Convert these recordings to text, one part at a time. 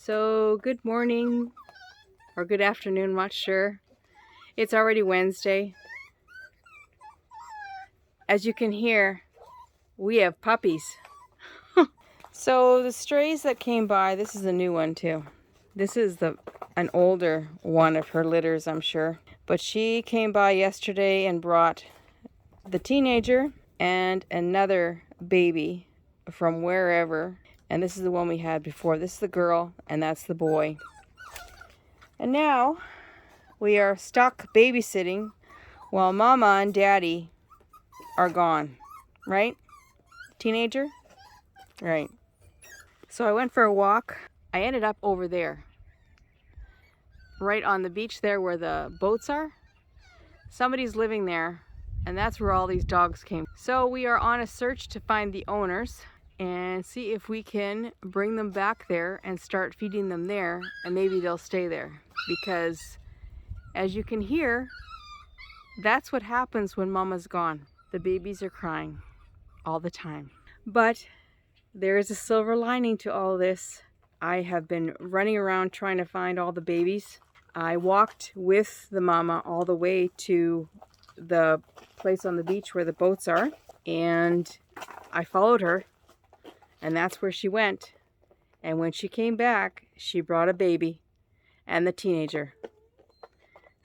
So good morning or good afternoon, I'm not sure. It's already Wednesday. As you can hear, we have puppies. So the strays that came by, this is a new one too. This is an older one of her litters, I'm sure. But she came by yesterday and brought the teenager and another baby from wherever. And this is the one we had before. This is the girl and that's the boy. And now we are stuck babysitting while Mama and Daddy are gone, right? Teenager? Right. So I went for a walk. I ended up over there, right on the beach there where the boats are. Somebody's living there, and that's where all these dogs came. So we are on a search to find the owners and see if we can bring them back there and start feeding them there, and maybe they'll stay there. Because as you can hear, that's what happens when Mama's gone. The babies are crying all the time. But there is a silver lining to all this. I have been running around trying to find all the babies. I walked with the mama all the way to the place on the beach where the boats are, and I followed her, and that's where she went. And when she came back, she brought a baby and the teenager.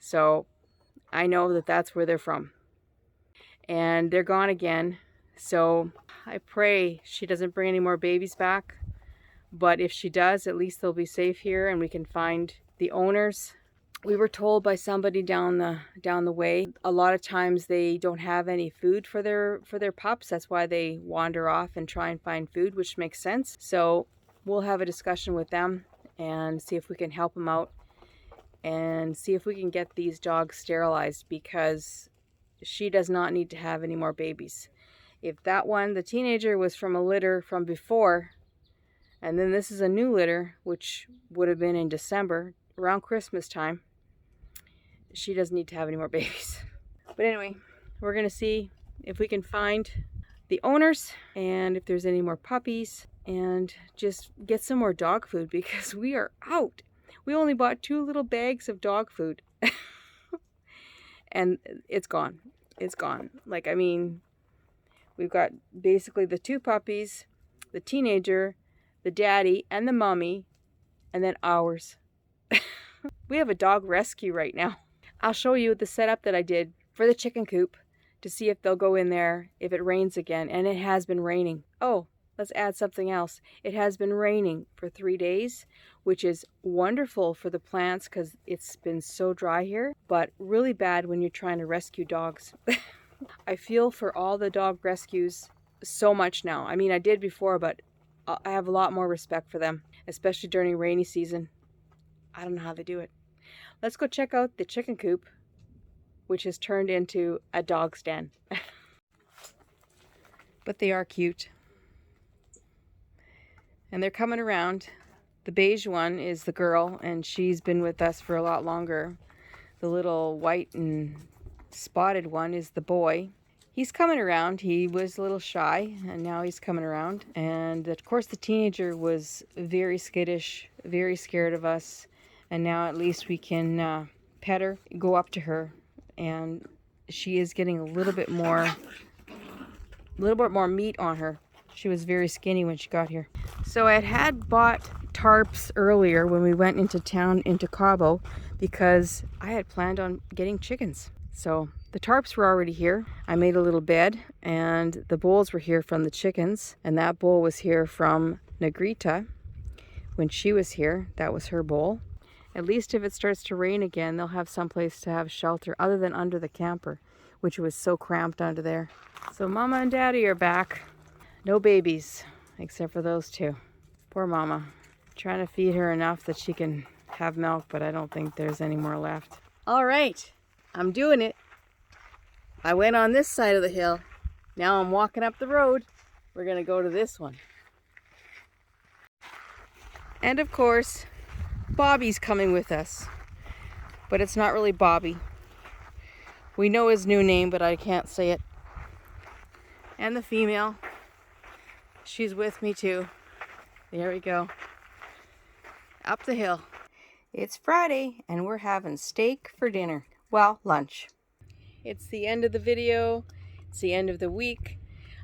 So I know that that's where they're from. And they're gone again. So I pray she doesn't bring any more babies back. But if she does, at least they'll be safe here and we can find the owners. We were told by somebody down the way, a lot of times they don't have any food for their pups. That's why they wander off and try and find food, which makes sense. So we'll have a discussion with them and see if we can help them out and see if we can get these dogs sterilized, because she does not need to have any more babies. If that one, the teenager, was from a litter from before, and then this is a new litter, which would have been in December, around Christmas time, she doesn't need to have any more babies. But anyway, we're going to see if we can find the owners and if there's any more puppies, and just get some more dog food because we are out. We only bought 2 little bags of dog food. And it's gone. It's gone. Like, I mean, we've got basically the 2 puppies, the teenager, the daddy, and the mommy, and then ours. We have a dog rescue right now. I'll show you the setup that I did for the chicken coop to see if they'll go in there if it rains again. And it has been raining. Oh, let's add something else. It has been raining for 3 days, which is wonderful for the plants because it's been so dry here, but really bad when you're trying to rescue dogs. I feel for all the dog rescues so much now. I mean, I did before, but I have a lot more respect for them, especially during rainy season. I don't know how they do it. Let's go check out the chicken coop, which has turned into a dog's den. But they are cute. And they're coming around. The beige one is the girl, and she's been with us for a lot longer. The little white and spotted one is the boy. He's coming around. He was a little shy, and now he's coming around. And of course the teenager was very skittish, very scared of us. And now at least we can pet her, go up to her, and she is getting a little bit more meat on her. She was very skinny when she got here. So I had bought tarps earlier when we went into town, into Cabo, because I had planned on getting chickens. So the tarps were already here. I made a little bed, and the bowls were here from the chickens, and that bowl was here from Negrita. When she was here, that was her bowl. At least if it starts to rain again, they'll have someplace to have shelter other than under the camper, which was so cramped under there. So Mama and Daddy are back. No babies, except for those 2. Poor Mama. Trying to feed her enough that she can have milk, but I don't think there's any more left. All right, I'm doing it. I went on this side of the hill. Now I'm walking up the road. We're going to go to this one. And of course, Bobby's coming with us. But it's not really Bobby. We know his new name, but I can't say it. And the female. She's with me too. There we go. up the hill. It's Friday and we're having steak for dinner. Well, lunch. It's the end of the video. It's the end of the week.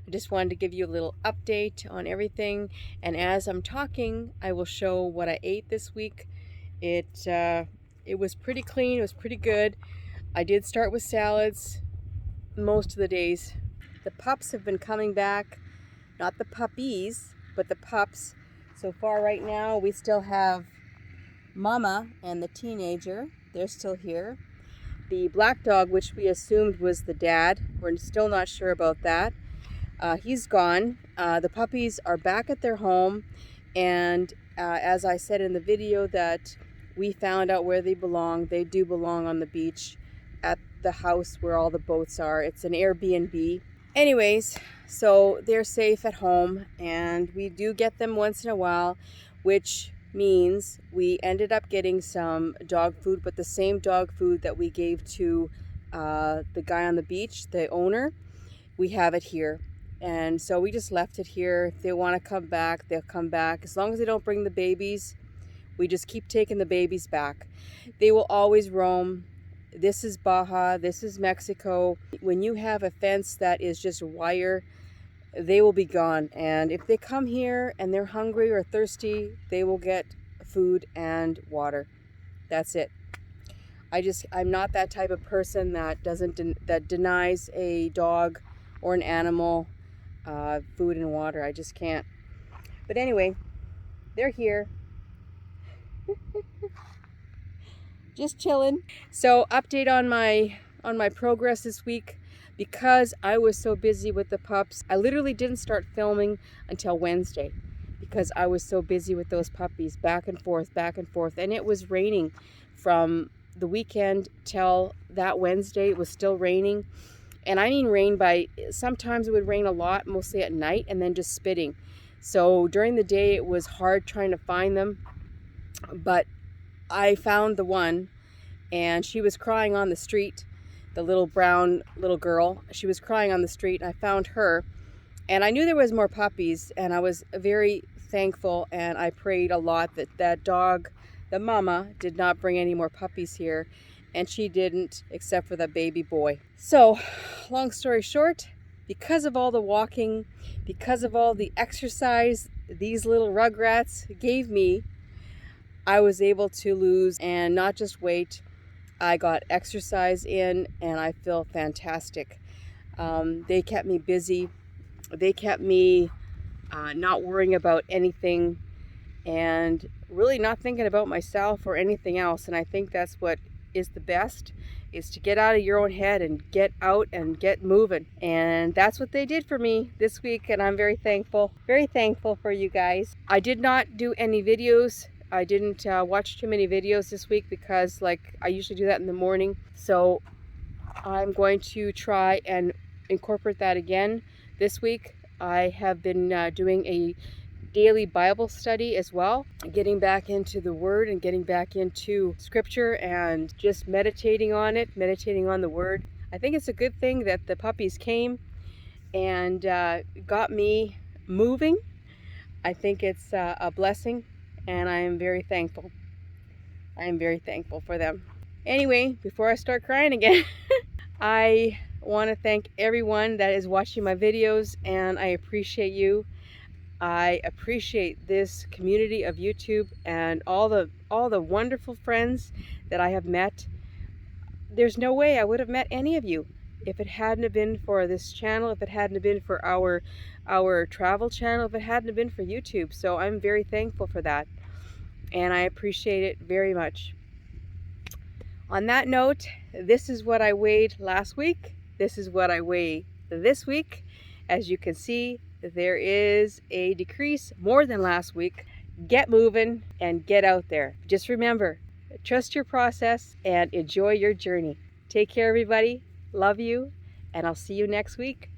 I just wanted to give you a little update on everything. And as I'm talking, I will show what I ate this week. It was pretty clean. It was pretty good. I did start with salads most of the days. The pups have been coming back. Not the puppies, but the pups. So far right now, we still have Mama and the teenager. They're still here. The black dog, which we assumed was the dad, we're still not sure about that. He's gone. The puppies are back at their home, and as I said in the video that we found out where they belong. They do belong on the beach at the house where all the boats are. It's an Airbnb. Anyways, so they're safe at home, and we do get them once in a while, which means we ended up getting some dog food, but the same dog food that we gave to the guy on the beach, the owner, we have it here. And so we just left it here. If they want to come back, they'll come back. As long as they don't bring the babies, we just keep taking the babies back. They will always roam. This is Baja, this is Mexico. When you have a fence that is just wire, they will be gone. And if they come here and they're hungry or thirsty, they will get food and water. That's it. I'm not that type of person that that denies a dog or an animal food and water. I just can't. But anyway, they're here. Just chilling. So update on my progress this week. Because I was so busy with the pups, I literally didn't start filming until Wednesday because I was so busy with those puppies, back and forth, and it was raining from the weekend till that Wednesday. It was still raining, and I mean rain by, sometimes it would rain a lot, mostly at night, and then just spitting. So during the day it was hard trying to find them, but I found the one, and she was crying on the street. The little brown little girl, she was crying on the street, and I found her, and I knew there was more puppies, and I was very thankful, and I prayed a lot that that dog, the mama, did not bring any more puppies here, and she didn't, except for the baby boy. So long story short, because of all the walking, because of all the exercise these little rugrats gave me, I was able to lose, and not just weight, I got exercise in, and I feel fantastic. They kept me busy. They kept me not worrying about anything and really not thinking about myself or anything else. And I think that's what is the best, is to get out of your own head and get out and get moving. And that's what they did for me this week, and I'm very thankful for you guys. I did not do any videos. I didn't watch too many videos this week because, like, I usually do that in the morning. So I'm going to try and incorporate that again this week. I have been doing a daily Bible study as well, getting back into the Word and getting back into Scripture and just meditating on it, meditating on the Word. I think it's a good thing that the puppies came and got me moving. I think it's a blessing. And I am very thankful. I am very thankful for them. Anyway, before I start crying again, I want to thank everyone that is watching my videos, and I appreciate you. I appreciate this community of YouTube and all the wonderful friends that I have met. There's no way I would have met any of you if it hadn't been for this channel, if it hadn't been for our travel channel, if it hadn't been for YouTube. So I'm very thankful for that, and I appreciate it very much. On that note, this is what I weighed last week. This is what I weigh this week. As you can see, there is a decrease more than last week. Get moving and get out there. Just remember, trust your process and enjoy your journey. Take care, everybody. Love you, and I'll see you next week.